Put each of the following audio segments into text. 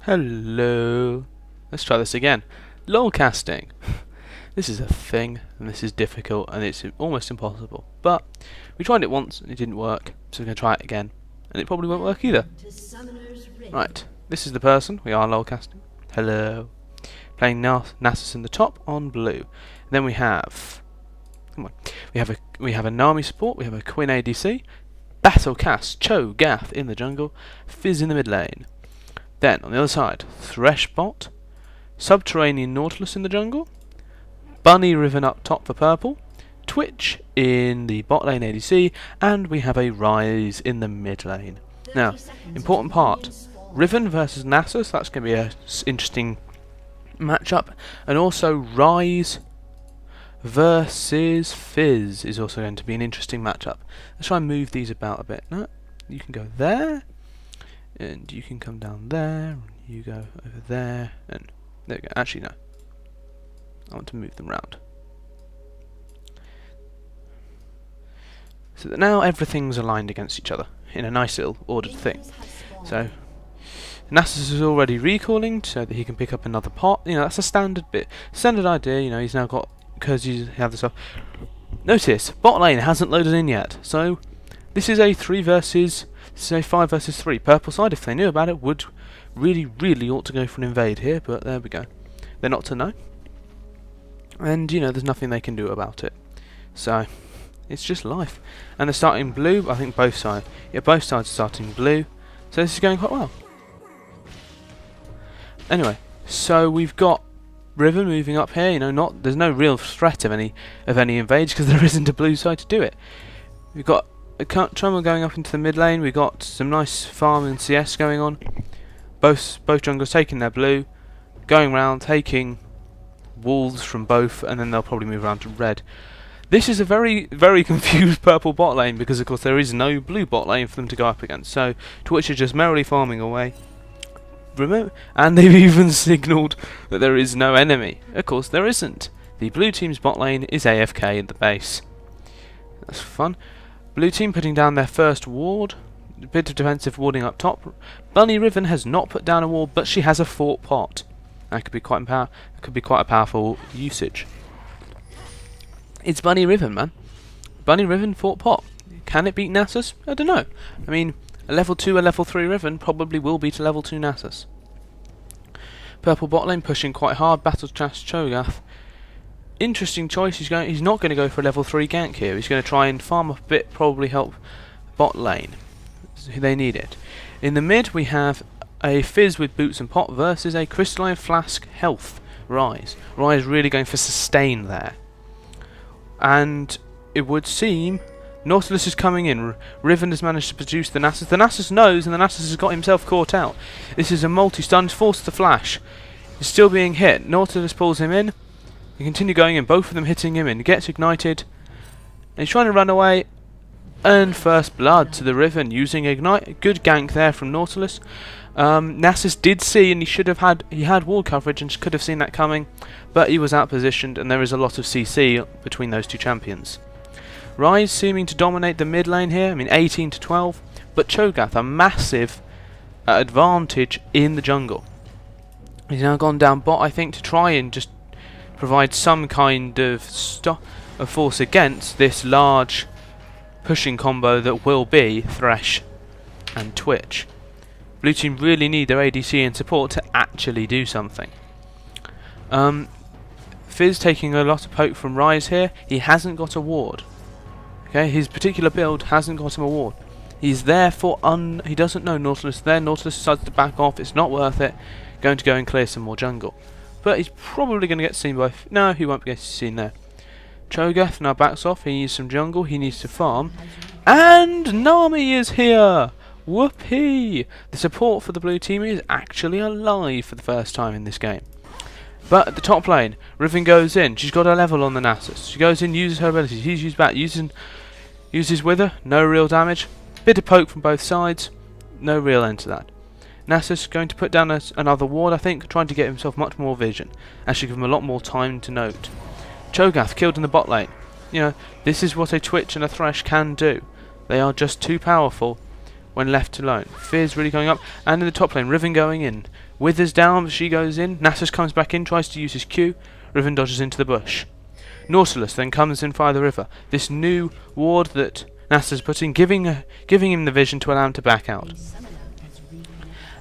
Hello. Let's try this again. Lolcasting. This is a thing, and this is difficult, and it's almost impossible. But we tried it once, and it didn't work, so we're going to try it again, and it probably won't work either. Right, this is the person. We are lolcasting. Hello. Playing Nasus in the top on blue. Then we have, we have a Nami support. We have a Quinn ADC. Battlecast Cho Gath in the jungle. Fizz in the mid lane. Then, on the other side, Thresh bot, Subterranean Nautilus in the jungle, Bunny Riven up top for purple, Twitch in the bot lane ADC, and we have a Ryze in the mid lane. Now, important part, Riven versus Nasus, that's going to be an interesting matchup, and also Ryze versus Fizz is also going to be an interesting matchup. Let's try and move these about a bit. No, you can go there. And you can come down there, and you go over there, and there we go. Actually, no. I want to move them round. So that now everything's aligned against each other in a nice little ordered thing. So, Nasus is already recalling so that he can pick up another pot. You know, that's a standard bit. Standard idea, you know, he's now got, because you have this stuff. Notice, bot lane hasn't loaded in yet. So, this is a 3 versus... Say 5 versus 3. Purple side, if they knew about it, would really ought to go for an invade here, but there we go. They're not to know. And, you know, there's nothing they can do about it. So, it's just life. And they're starting blue, I think both sides. Yeah, both sides are starting blue. So this is going quite well. Anyway, so we've got Riven moving up here, you know, there's no real threat of any invades, because there isn't a blue side to do it. We've got Trumbull going up into the mid lane. We got some nice farm and CS going on. Both junglers taking their blue, going round taking wolves from both, and then they'll probably move around to red. This is a very confused purple bot lane because of course there is no blue bot lane for them to go up against. So Twitch are just merrily farming away. And they've even signalled that there is no enemy. Of course there isn't. The blue team's bot lane is AFK in the base. That's fun. Blue team putting down their first ward. A bit of defensive warding up top. Bunny Riven has not put down a ward, but she has a fort pot. That could be quite a powerful usage. It's Bunny Riven, man. Bunny Riven fort pot. Can it beat Nasus? I don't know. I mean, a level 2, a level 3 Riven probably will beat a level 2 Nasus. Purple bot lane pushing quite hard. Battlecast Cho'Gath. Interesting choice. He's not going to go for a level 3 gank here. He's going to try and farm up a bit, probably help bot lane. They need it. In the mid we have a Fizz with boots and pot versus a Crystalline Flask health Ryze. Ryze really going for sustain there. And it would seem Nautilus is coming in. Riven has managed to produce the Nasus. The Nasus knows, and the Nasus has got himself caught out. This is a multi-stun. He's forced to flash. He's still being hit. Nautilus pulls him in. They continue going in, both of them hitting him, and he gets ignited. And he's trying to run away. And first blood to the Riven using ignite. A good gank there from Nautilus. Nasus did see, and he had wall coverage and could have seen that coming, but he was outpositioned, and there is a lot of CC between those two champions. Ryze seeming to dominate the mid lane here. I mean 18 to 12, but Cho'Gath a massive advantage in the jungle. He's now gone down bot, I think, to try and just provide some kind of force against this large pushing combo that will be Thresh and Twitch. Blue team really need their ADC and support to actually do something. Fizz taking a lot of poke from Ryze here. He hasn't got a ward. Okay, his particular build hasn't got him a ward. He's there for he doesn't know Nautilus there. Nautilus decides to back off. It's not worth it. Going to go and clear some more jungle. But he's probably going to get seen by... No, he won't get seen there. Cho'Gath now backs off. He needs some jungle. He needs to farm. And Nami is here! Whoopee! The support for the blue team is actually alive for the first time in this game. But at the top lane, Riven goes in. She's got a level on the Nasus. She goes in, uses her abilities. He's used back, uses Wither. No real damage. Bit of poke from both sides. No real end to that. Nasus going to put down another ward, I think, trying to get himself much more vision. Actually give him a lot more time to note. Cho'Gath killed in the bot lane. You know, this is what a Twitch and a Thresh can do. They are just too powerful when left alone. Fizz really going up, and in the top lane, Riven going in. Withers down, she goes in. Nasus comes back in, tries to use his Q. Riven dodges into the bush. Nautilus then comes in via the river. This new ward that Nasus put in, giving him the vision to allow him to back out.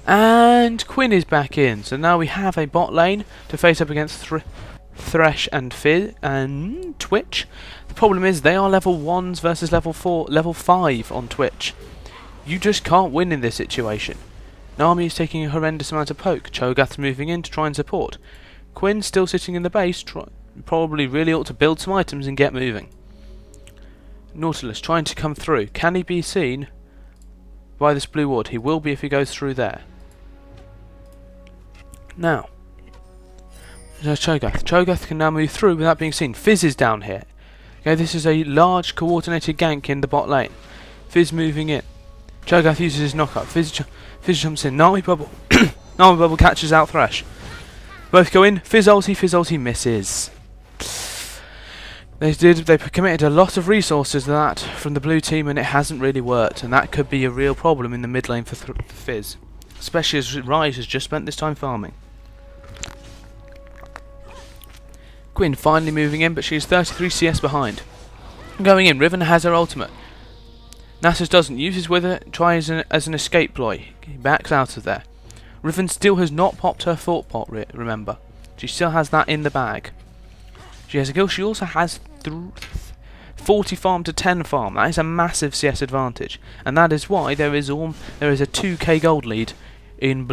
And Quinn is back in, so now we have a bot lane to face up against Thresh and Fizz and Twitch. The problem is they are level 1s versus level 5 on Twitch. You just can't win in this situation. Nami is taking a horrendous amount of poke. Cho'Gath's moving in to try and support. Quinn still sitting in the base, probably really ought to build some items and get moving. Nautilus trying to come through. Can he be seen by this blue ward? He will be if he goes through there. Now, there's Cho'Gath. Cho'Gath can now move through without being seen. Fizz is down here. Okay, this is a large coordinated gank in the bot lane. Fizz moving in. Cho'Gath uses his knockup. Fizz jumps in. Nami bubble. Nami bubble catches out Thresh. Both go in. Fizz ulti misses. They committed a lot of resources to that from the blue team, and it hasn't really worked, and that could be a real problem in the mid lane for Fizz, especially as Rise has just spent this time farming. Quinn finally moving in, but she's 33 CS behind. Going in, Riven has her ultimate. Nasus doesn't, uses Wither, tries as an escape ploy. He backs out of there. Riven still has not popped her thought pot, remember. She still has that in the bag. She has a kill. She also has 40 farm to 10 farm. That is a massive CS advantage, and that is why there is a 2k gold lead in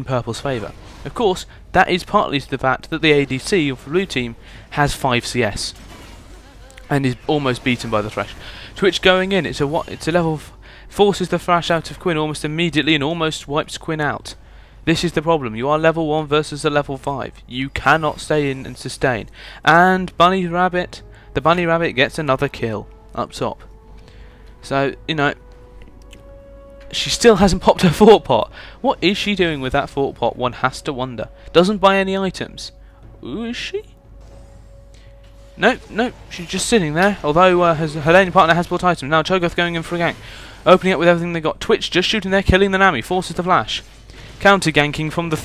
Purple's favour. Of course, that is partly to the fact that the ADC of the blue team has 5 CS and is almost beaten by the Thresh. Twitch going in. It's a level forces the Thresh out of Quinn almost immediately and almost wipes Quinn out. This is the problem. You are level 1 versus a level 5. You cannot stay in and sustain. And the Bunny Rabbit gets another kill up top. So, you know, she still hasn't popped her fort pot. What is she doing with that fort pot? One has to wonder. Doesn't buy any items. Ooh, is she? Nope, she's just sitting there. Although her lane partner has bought items. Now Cho'Gath going in for a gank. Opening up with everything they got. Twitch just shooting there, killing the Nami. Forces the flash. Counter ganking from the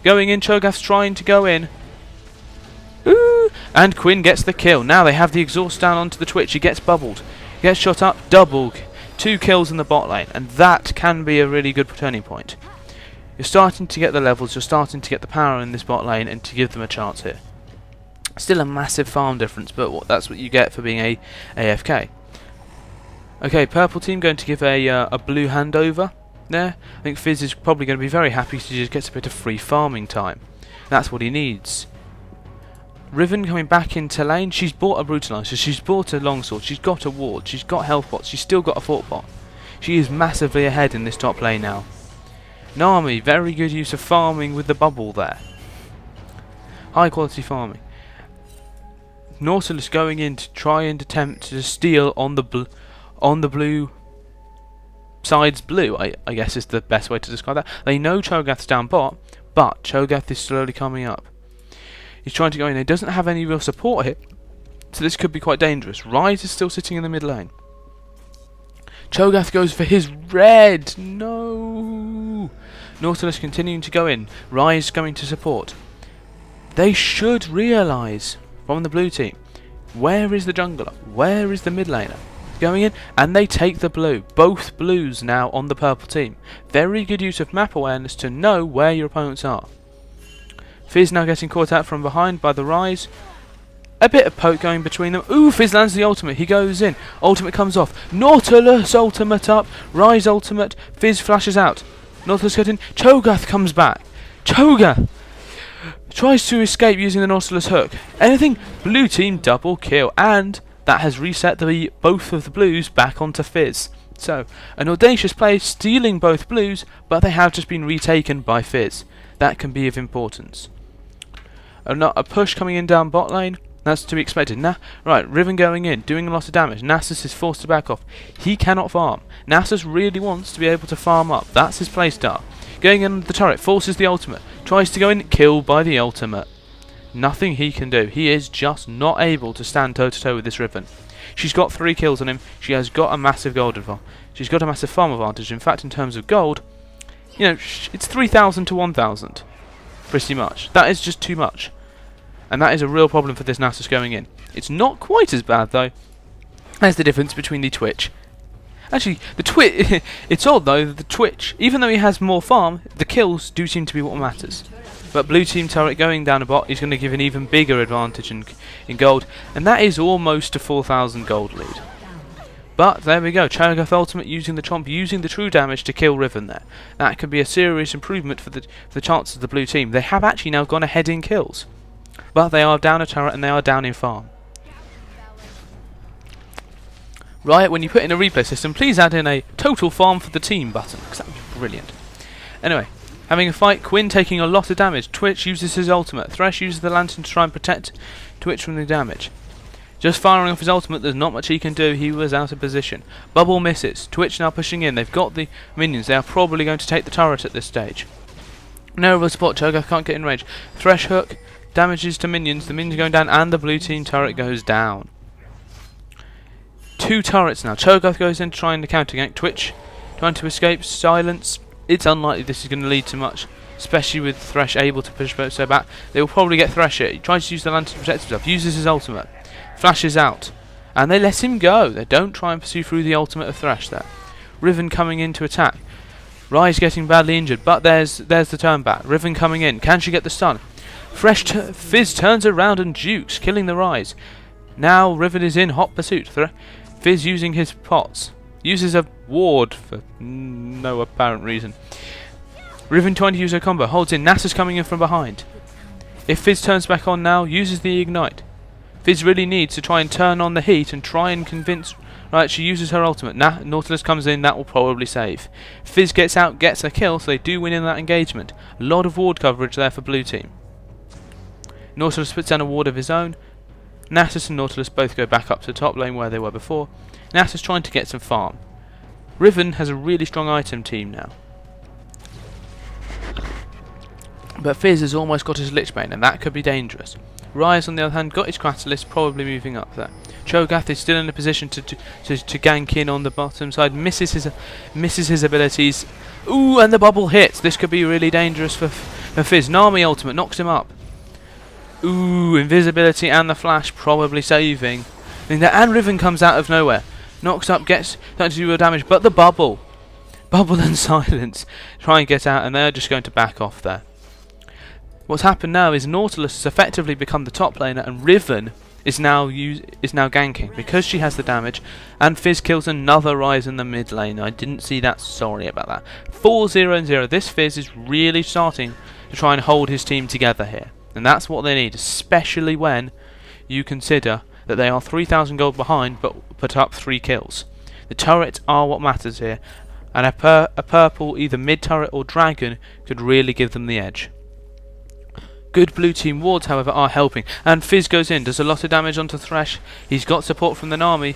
going in. Cho'Gath's trying to go in. Ooh, and Quinn gets the kill. Now they have the exhaust down onto the Twitch. He gets bubbled. Gets shot up. Double. 2 kills in the bot lane, and that can be a really good turning point. You're starting to get the levels. You're starting to get the power in this bot lane, and to give them a chance here. Still a massive farm difference, but that's what you get for being a AFK. Okay, purple team going to give a blue handover there. I think Fizz is probably going to be very happy to just get a bit of free farming time. That's what he needs. Riven coming back into lane. She's bought a brutalizer, she's bought a longsword, she's got a ward, she's got health pots, she's still got a fort pot. She is massively ahead in this top lane now. Nami, very good use of farming with the bubble there. High quality farming. Nautilus going in to try and attempt to steal on the blue side's blue, I guess is the best way to describe that. They know Cho'Gath's down bot, but Cho'Gath is slowly coming up. He's trying to go in. He doesn't have any real support here, so this could be quite dangerous. Rise is still sitting in the mid lane. Cho'Gath goes for his red. No. Nautilus continuing to go in. Rise going to support. They should realise from the blue team, where is the jungler? Where is the mid laner? Going in, and they take the blue. Both blues now on the purple team. Very good use of map awareness to know where your opponents are. Fizz now getting caught out from behind by the Rise. A bit of poke going between them. Ooh, Fizz lands the ultimate. He goes in. Ultimate comes off. Nautilus ultimate up. Rise ultimate. Fizz flashes out. Nautilus cut in. Cho'Gath comes back. Cho'Gath tries to escape using the Nautilus hook. Anything? Blue team double kill. And that has reset both of the blues back onto Fizz. So, an audacious play stealing both blues, but they have just been retaken by Fizz. That can be of importance. A push coming in down bot lane. That's to be expected. Right, Riven going in, doing a lot of damage. Nasus is forced to back off. He cannot farm. Nasus really wants to be able to farm up. That's his playstyle. Going in the turret, forces the ultimate. Tries to go in, killed by the ultimate. Nothing he can do. He is just not able to stand toe to toe with this Riven. She's got 3 kills on him. She has got a massive gold advantage. She's got a massive farm advantage. In fact, in terms of gold, you know, it's 3,000 to 1,000. Pretty much. That is just too much. And that is a real problem for this Nasus going in. It's not quite as bad, though, as the difference between the Twitch. Actually, the Twitch... it's odd, though, that the Twitch, even though he has more farm, the kills do seem to be what matters. But blue team turret going down a bot is going to give an even bigger advantage in gold. And that is almost a 4,000 gold lead. But there we go. Cho'Gath ultimate using the chomp, using the true damage to kill Riven there. That could be a serious improvement for the chances of the blue team. They have actually now gone ahead in kills. But they are down a turret and they are down in farm. Right, when you put in a replay system, please add in a total farm for the team button, because that would be brilliant. Anyway, having a fight, Quinn taking a lot of damage. Twitch uses his ultimate. Thresh uses the lantern to try and protect Twitch from the damage. Just firing off his ultimate, there's not much he can do. He was out of position. Bubble misses. Twitch now pushing in. They've got the minions. They are probably going to take the turret at this stage. No real support. Cho'Gath can't get in range. Thresh hook damages to minions. The minions going down, and the blue team turret goes down. 2 turrets now. Cho'Gath goes in trying to counter gank. Twitch trying to escape. Silence. It's unlikely this is going to lead to much, especially with Thresh able to push so back. They will probably get Thresh here. He tries to use the lantern to protect himself. Uses his ultimate. Flashes out. And they let him go. They don't try and pursue through the ultimate of Thresh there. Riven coming in to attack. Ryze getting badly injured, but there's the turn back. Riven coming in. Can she get the stun? Fizz turns around and jukes, killing the Ryze. Now Riven is in hot pursuit. Fizz using his pots. Uses a ward for no apparent reason. Riven trying to use her combo. Holds in. Nasus coming in from behind. If Fizz turns back on now, uses the ignite. Fizz really needs to try and turn on the heat and try and convince... Right, she uses her ultimate. Nautilus comes in. That will probably save. Fizz gets out, gets a kill, so they do win in that engagement. A lot of ward coverage there for blue team. Nautilus puts down a ward of his own. Nasus and Nautilus both go back up to the top lane where they were before. Nasus trying to get some farm. Riven has a really strong item team now. But Fizz has almost got his Lichbane, and that could be dangerous. Ryze, on the other hand, got his Catalyst, probably moving up there. Cho'Gath is still in a position to gank in on the bottom side, misses his abilities. Ooh, and the bubble hits. This could be really dangerous for Fizz. Nami ultimate knocks him up. Ooh, invisibility and the flash probably saving. And Riven comes out of nowhere. Knocks up, gets starting to do real damage, but the bubble and silence try and get out, and they're just going to back off there. What's happened now is Nautilus has effectively become the top laner, and Riven is now ganking because she has the damage, and Fizz kills another Ryze in the mid lane. I didn't see that. Sorry about that. 4-0-0. This Fizz is really starting to try and hold his team together here, and that's what they need, especially when you consider that they are 3,000 gold behind but put up 3 kills. The turrets are what matters here, and a purple either mid turret or dragon could really give them the edge. Good blue team wards, however, are helping, and Fizz goes in, does a lot of damage onto Thresh. He's got support from the Nami,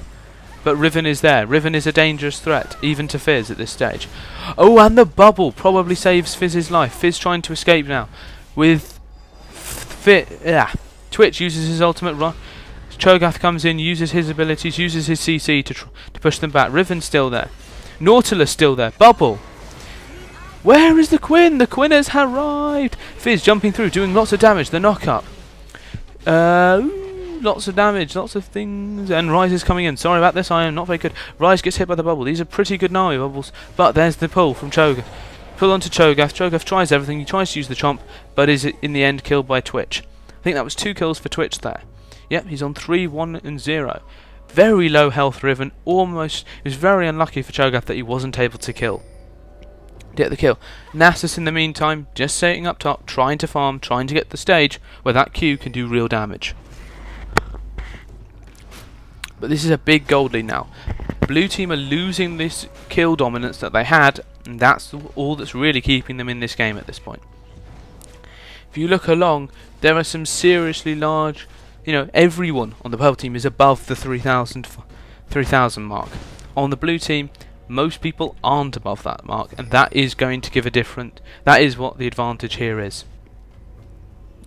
but Riven is there. Riven is a dangerous threat, even to Fizz at this stage. Oh, and the bubble probably saves Fizz's life. Fizz trying to escape now with Twitch uses his ultimate run. Cho'Gath comes in, uses his abilities, uses his CC to push them back. Riven's still there. Nautilus still there. Bubble. Where is the Quinn? The Quinn has arrived. Fizz jumping through, doing lots of damage. The knock up. Lots of damage, lots of things. And Ryze is coming in. Sorry about this, I am not very good. Ryze gets hit by the bubble. These are pretty good Nami bubbles. But there's the pull from Cho'Gath. Pull onto Cho'Gath. Cho'Gath tries everything. He tries to use the chomp, but is in the end killed by Twitch. I think that was 2 kills for Twitch there. Yep, he's on 3-1-0. Very low health Riven. Almost. It was very unlucky for Cho'Gath that he wasn't able to get the kill. Nasus in the meantime just sitting up top, trying to farm, trying to get the stage where that Q can do real damage. But this is a big gold lead now. Blue team are losing this kill dominance that they had, and that's all that's really keeping them in this game at this point. If you look along, there are some seriously large, everyone on the purple team is above the 3,000 mark. On the blue team, most people aren't above that mark, and that is going to give that is what the advantage here is.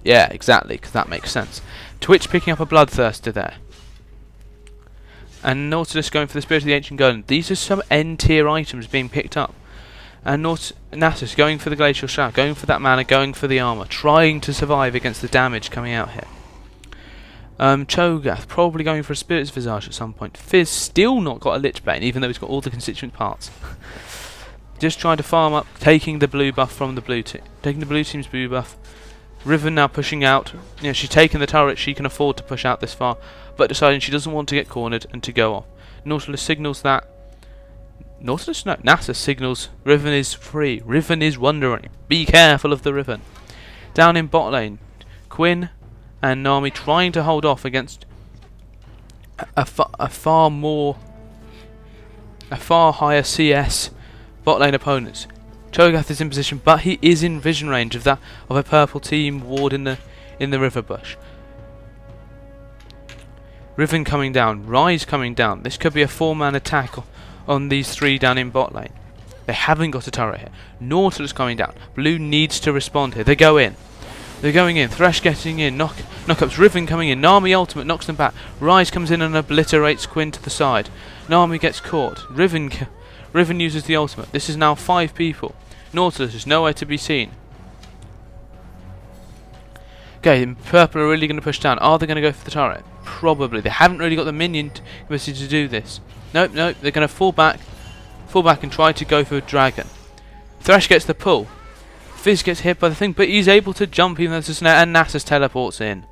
Yeah, exactly, because that makes sense. Twitch picking up a Bloodthirster there. And Nautilus going for the Spirit of the Ancient Garden. These are some N-tier items being picked up. And Nasus going for the Glacial Shower, going for that mana, going for the armor, trying to survive against the damage coming out here. Cho'Gath probably going for a Spirit's Visage at some point. Fizz still not got a Lich Bane, even though he's got all the constituent parts. Just trying to farm up, taking the blue buff from the blue team. Taking the blue team's blue buff. Riven now pushing out. You know, she's taken the turret, she can afford to push out this far, but deciding she doesn't want to get cornered and to go off. Nautilus signals that. Nautilus? No, NASA signals Riven is free. Riven is wandering. Be careful of the Riven. Down in bot lane, Quinn and Nami trying to hold off against a far higher CS bot lane opponents. Cho'Gath is in position, but he is in vision range of a purple team ward in the river bush. Riven coming down, Rise coming down. This could be a 4-man attack on these 3 down in bot lane. They haven't got a turret here. Nautilus coming down. Blue needs to respond here. They go in. They're going in. Thresh getting in. Knockups. Riven coming in. Nami ultimate knocks them back. Rise comes in and obliterates Quinn to the side. Nami gets caught. Riven uses the ultimate. This is now 5 people. Nautilus is nowhere to be seen. Okay, purple are really going to push down. Are they going to go for the turret? Probably. They haven't really got the minion capacity to do this. Nope. They're going to fall back and try to go for a dragon. Thresh gets the pull. Fizz gets hit by the thing, but he's able to jump even though there's a snare, and Nasus teleports in.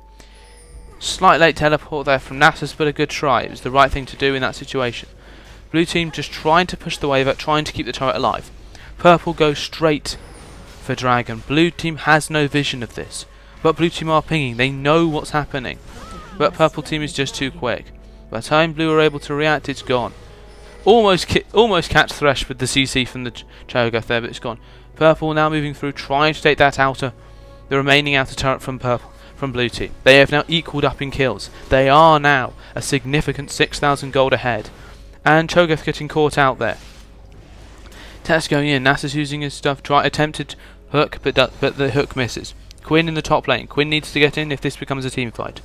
Slight late teleport there from Nasus, but a good try. It was the right thing to do in that situation. Blue team just trying to push the wave out, trying to keep the turret alive. Purple goes straight for dragon. Blue team has no vision of this, but blue team are pinging. They know what's happening, but purple team is just too quick. By the time blue are able to react, it's gone. Almost catch Thresh with the CC from the Cho'Gath there, but it's gone. Purple now moving through, trying to take the remaining outer turret from blue team. They have now equalled up in kills. They are now a significant 6,000 gold ahead. And Cho'Gath getting caught out there. Tess going in, Nasus using his stuff, attempted hook, but the hook misses. Quinn in the top lane. Quinn needs to get in if this becomes a team fight.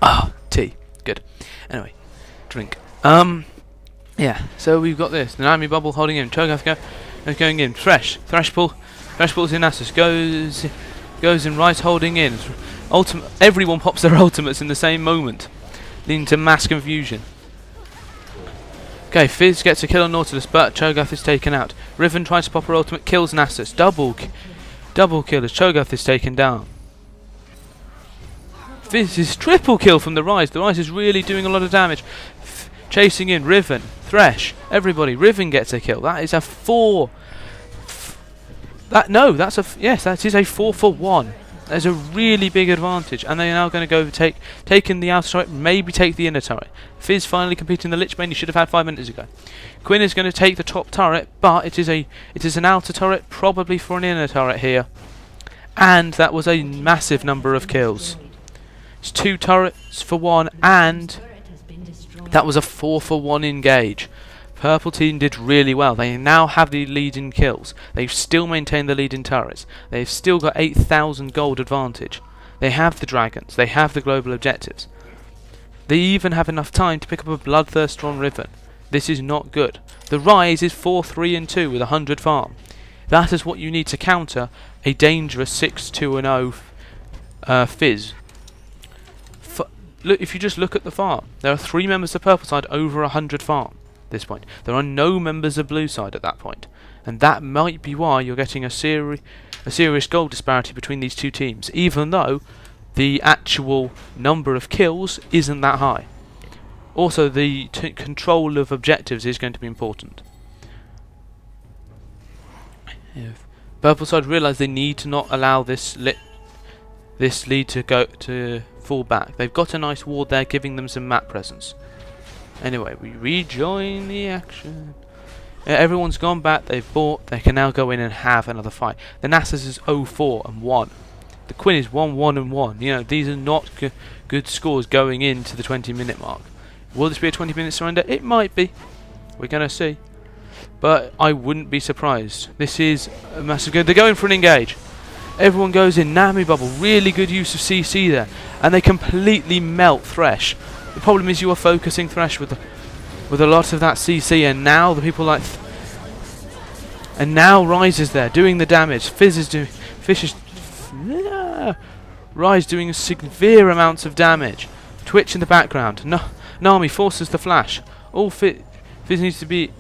Ah, tea. Good. Anyway, drink. Yeah, so we've got this. The Nami bubble holding in. Cho'Gath going in. Thresh pulls in Nasus. Goes in. Rise holding in. Everyone pops their ultimates in the same moment, leading to mass confusion. Okay, Fizz gets a kill on Nautilus, but Cho'Gath is taken out. Riven tries to pop her ultimate, kills Nasus. Double kill as Cho'Gath is taken down. Fizz is triple kill from the Rise. The Rise is really doing a lot of damage. Chasing in Riven, Thresh, everybody. Riven gets a kill. That is a 4. That is a 4 for 1. There's a really big advantage, and they're now going to go taking the outer turret, maybe take the inner turret. Fizz finally completing the Lich Bane he should have had 5 minutes ago. Quinn is going to take the top turret, but it is an outer turret, probably for an inner turret here, and that was a massive number of kills. It's 2 turrets for 1, and that was a 4 for 1 engage. Purple team did really well. They now have the lead in kills. They've still maintained the lead in turrets. They've still got 8,000 gold advantage. They have the dragons. They have the global objectives. They even have enough time to pick up a Bloodthirster on Riven. This is not good. The Rise is 4-3-2 with 100 farm. That is what you need to counter a dangerous 6-2-0 Fizz. Look, if you just look at the farm, there are 3 members of purple side over 100 farm. This point, there are no members of blue side at that point, and that might be why you're getting a serious goal disparity between these 2 teams, even though the actual number of kills isn't that high. Also, the control of objectives is going to be important. If purple side realise they need to not allow this lead to fall back. They've got a nice ward there, giving them some map presence. Anyway, we rejoin the action. Everyone's gone back, they've bought, they can now go in and have another fight. The Nasus is 0-4-1. The Quinn is 1-1-1. You know, these are not good scores going into the 20-minute mark. Will this be a 20-minute surrender? It might be. We're going to see. But I wouldn't be surprised. This is a massive good. They're going for an engage. Everyone goes in. Nami bubble. Really good use of CC there. and they completely melt Thresh. The problem is you are focusing Thresh with a lot of that CC, and now the people like and now Rise is there doing the damage. Fizz is doing Rise doing severe amounts of damage. Twitch in the background. Nami forces the flash. All Fizz needs to be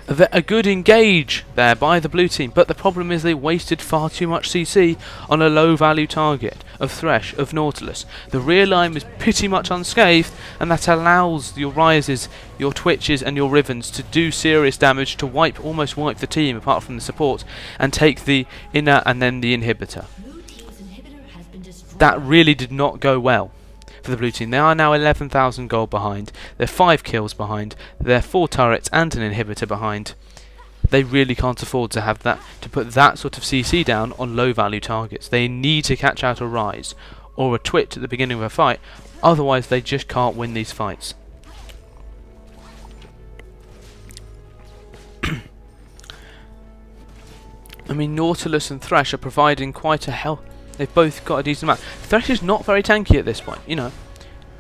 a good engage there by the blue team, but the problem is they wasted far too much CC on a low value target of Thresh, of Nautilus. The rear line was pretty much unscathed, and that allows your Rises, your Twitches and your Rivens to do serious damage, to almost wipe the team apart from the support, and take the inner and then the inhibitor. That really did not go well for the blue team. They are now 11,000 gold behind. They're 5 kills behind. They're 4 turrets and an inhibitor behind. They really can't afford to have that, to put that sort of CC down on low value targets. They need to catch out a Rise or a Twitch at the beginning of a fight, otherwise they just can't win these fights. I mean, Nautilus and Thresh are providing quite a help. They've both got a decent amount. Thresh is not very tanky at this point, you know.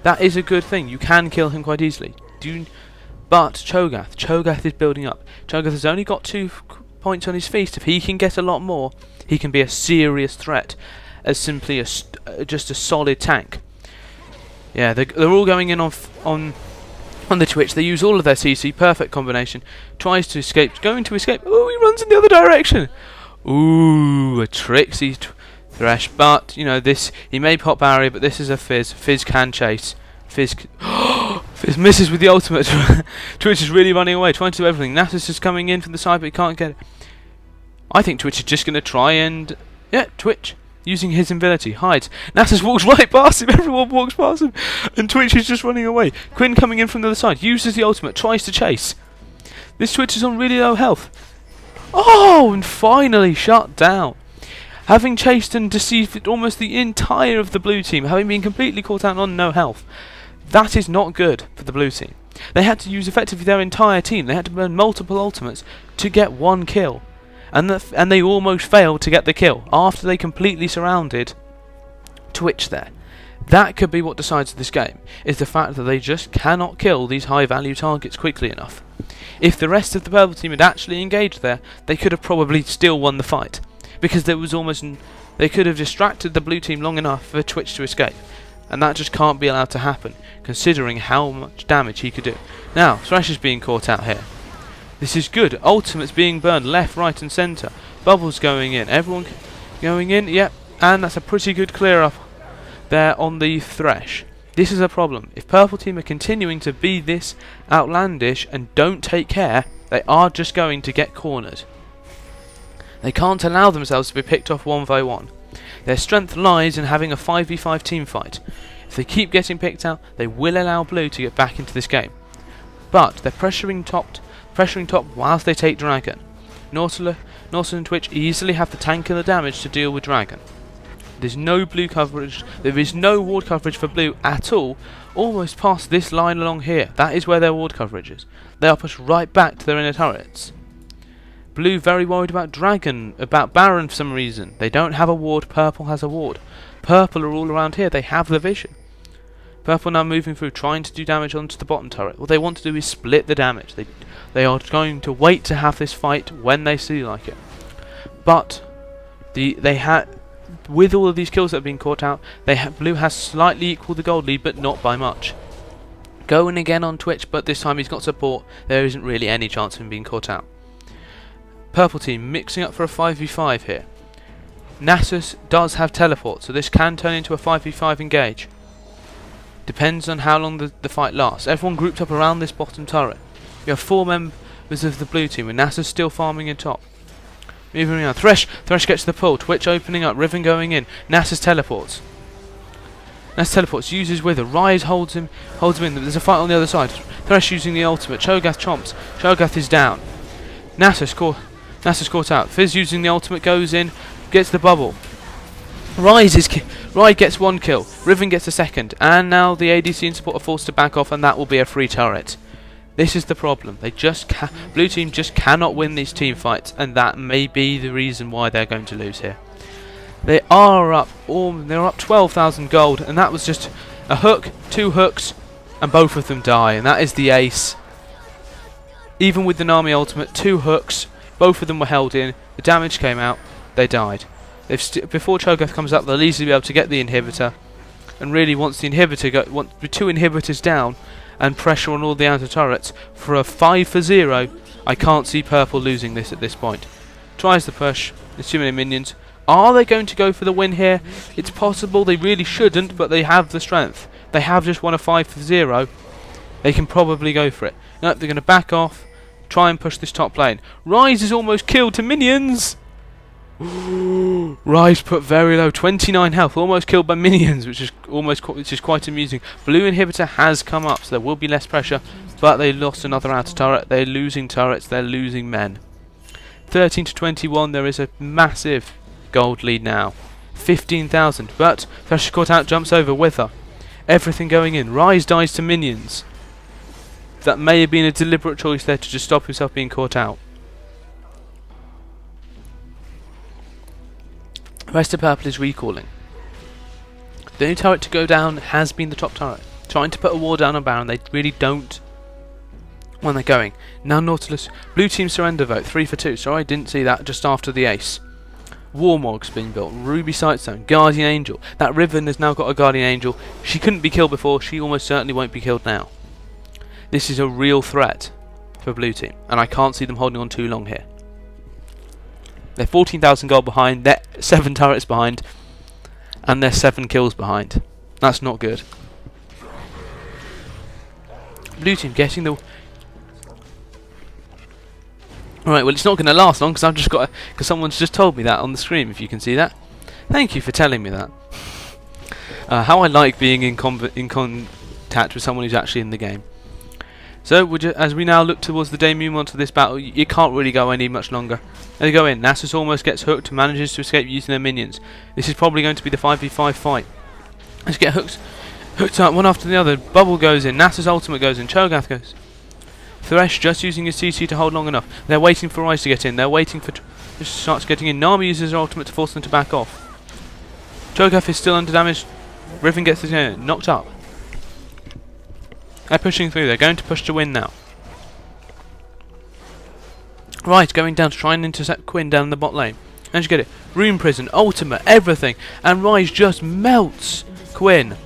That is a good thing. You can kill him quite easily. But Cho'Gath is building up. Cho'Gath has only got 2 points on his feast. If he can get a lot more, he can be a serious threat as simply just a solid tank. Yeah, they're all going in on the Twitch. They use all of their CC. Perfect combination. Tries to escape. Going to escape. Oh, he runs in the other direction. Ooh, a tricksy Thresh, but you know this. He may pop barrier, but this is a Fizz. Fizz can chase. Fizz misses with the ultimate. Twitch is really running away, trying to do everything. Nasus is coming in from the side, but he can't get it. I think Twitch is just going to try and Twitch using his ability hides. Nasus walks right past him. Everyone walks past him, and Twitch is just running away. Quinn coming in from the other side uses the ultimate, tries to chase. This Twitch is on really low health. Oh, and finally shut down. Having chased and deceived almost the entire of the blue team, having been completely caught out on no health, that is not good for the blue team. They had to use effectively their entire team. They had to burn multiple ultimates to get 1 kill, and they almost failed to get the kill after they completely surrounded Twitch there. That could be what decides this game, is the fact that they just cannot kill these high value targets quickly enough. If the rest of the purple team had actually engaged there, they could have probably still won the fight, because there was they could have distracted the blue team long enough for Twitch to escape, and that just can't be allowed to happen, considering how much damage he could do. Now, Thresh is being caught out here. This is good. Ultimates being burned left, right and centre. Bubbles going in. Everyone going in, yep, and that's a pretty good clear up there on the Thresh. This is a problem. If purple team are continuing to be this outlandish and don't take care, they are just going to get cornered. They can't allow themselves to be picked off 1v1. Their strength lies in having a 5v5 team fight. If they keep getting picked out, they will allow blue to get back into this game. But they're pressuring top whilst they take Dragon. Nautilus and Twitch easily have the tank and the damage to deal with Dragon. There's no blue coverage. There is no ward coverage for blue at all. Almost past this line along here. That is where their ward coverage is. They are pushed right back to their inner turrets. Blue very worried about Dragon, about Baron for some reason. They don't have a ward, purple has a ward. Purple are all around here, they have the vision. Purple now moving through, trying to do damage onto the bottom turret. What they want to do is split the damage. They are going to wait to have this fight when they see like it. But with all of these kills that have been caught out, blue has slightly equalled the gold lead, but not by much. Going again on Twitch, but this time he's got support. There isn't really any chance of him being caught out. Purple team mixing up for a 5v5 here. Nasus does have teleport, so this can turn into a 5v5 engage. Depends on how long the fight lasts. Everyone grouped up around this bottom turret. You have 4 members of the blue team, with Nasus still farming in top. Moving around. Thresh gets the pull. Twitch opening up. Riven going in. Nasus teleports. Uses Wither. Rise holds him in. There's a fight on the other side. Thresh using the ultimate. Cho'Gath chomps. Cho'Gath is down. Nasus caught out. Fizz using the ultimate goes in, gets the bubble. Ride gets 1 kill. Riven gets a 2nd, and now the ADC and support are forced to back off, and that will be a free turret. This is the problem. They just blue team just cannot win these team fights, and that may be the reason why they're going to lose here. They are up. They're up 12,000 gold, and that was just a hook, 2 hooks, and both of them die. And that is the ace. Even with the Nami ultimate, 2 hooks, both of them were held in. The damage came out. They died. Before Cho'Gath comes up, they'll easily be able to get the inhibitor. And really, once the inhibitor once the 2 inhibitors down, and pressure on all the outer turrets for a 5-0, I can't see purple losing this at this point. Tries the push. There's too many minions. Are they going to go for the win here? It's possible. They really shouldn't, but they have the strength. They have just won a 5-0. They can probably go for it. Nope, they're going to back off. Try and push this top lane. Ryze is almost killed to minions. Ryze put very low, 29 health, almost killed by minions, which is quite amusing. Blue inhibitor has come up, so there will be less pressure, but they lost another outer turret. They're losing turrets, they're losing men. 13 to 21, there is a massive gold lead now. 15,000, but Thresh caught out, jumps over with her. Everything going in. Ryze dies to minions. That may have been a deliberate choice there to just stop himself being caught out. Rest of purple is recalling. The only turret to go down has been the top turret. Trying to put a wall down on Baron, they really don't when they're going. Now Nautilus, blue team surrender vote, 3 for 2. Sorry, I didn't see that just after the ace. Warmog's been built, Ruby Sightstone, Guardian Angel. That Riven has now got a Guardian Angel. She couldn't be killed before, she almost certainly won't be killed now. This is a real threat for blue team, and I can't see them holding on too long here. They're 14,000 gold behind, they're 7 turrets behind, and they're 7 kills behind. That's not good. Blue team getting the... Alright, well it's not going to last long because someone's just told me that on the screen, if you can see that. Thank you for telling me that. How I like being in contact with someone who's actually in the game. So, as we now look towards the denouement of this battle, you can't really go any much longer. They go in. Nasus almost gets hooked, manages to escape using their minions. This is probably going to be the 5v5 fight. Let's get hooked up one after the other. Bubble goes in. Nasus ultimate goes in. Cho'Gath goes. Thresh just using his CC to hold long enough. They're waiting for Ryze to get in. They're waiting for just starts getting in. Nami uses her ultimate to force them to back off. Cho'Gath is still under damage. Riven gets knocked up. They're pushing through. They're going to push to win now. Right, going down to try and intercept Quinn down the bot lane. And you get it. Rune Prison, ultimate, everything. And Ryze just melts Quinn.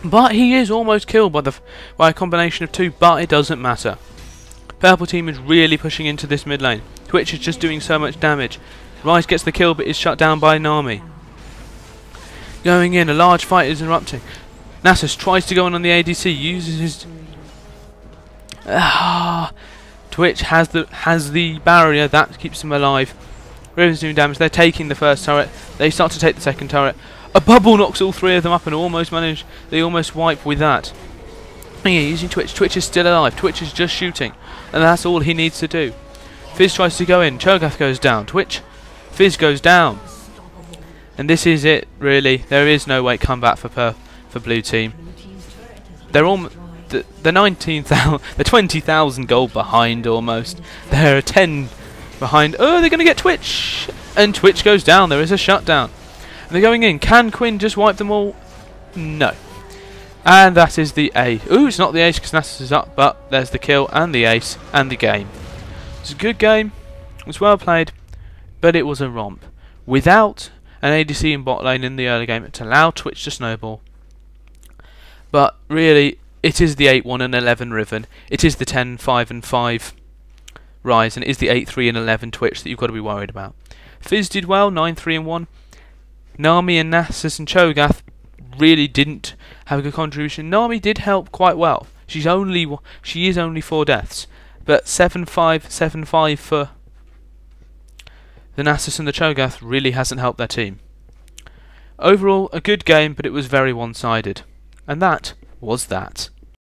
But he is almost killed by a combination of 2, but it doesn't matter. Purple team is really pushing into this mid lane. Twitch is just doing so much damage. Ryze gets the kill but is shut down by Nami. Going in, a large fight is erupting. Nasus tries to go on the ADC, uses his... Twitch has the barrier, that keeps him alive. Riven's doing damage, they're taking the first turret, they start to take the second turret. A bubble knocks all 3 of them up and they almost wipe with that. And yeah, using Twitch, Twitch is still alive, Twitch is just shooting. And that's all he needs to do. Fizz tries to go in, Cho'Gath goes down, Twitch, Fizz goes down. And this is it, really, there is no way comeback for blue team. They're 20,000 gold behind almost. They're 10 behind. Oh, they're going to get Twitch, and Twitch goes down. There is a shutdown. And they're going in. Can Quinn just wipe them all? No. And that is the A. Ooh, it's not the ace because Nasus is up, but there's the kill and the ace and the game. It's a good game. It was well played, but it was a romp without an ADC in bot lane in the early game to allow Twitch to snowball. But really, it is the 8-1 and 11 Riven. It is the 10-5 and 5 Ryze, and it is the 8-3 and 11 Twitch that you've got to be worried about. Fizz did well, 9-3 and 1. Nami and Nasus and Cho'Gath really didn't have a good contribution. Nami did help quite well. She is only 4 deaths, but 7-5, 7-5 for the Nasus and the Cho'Gath really hasn't helped their team. Overall, a good game, but it was very one-sided. And that was that.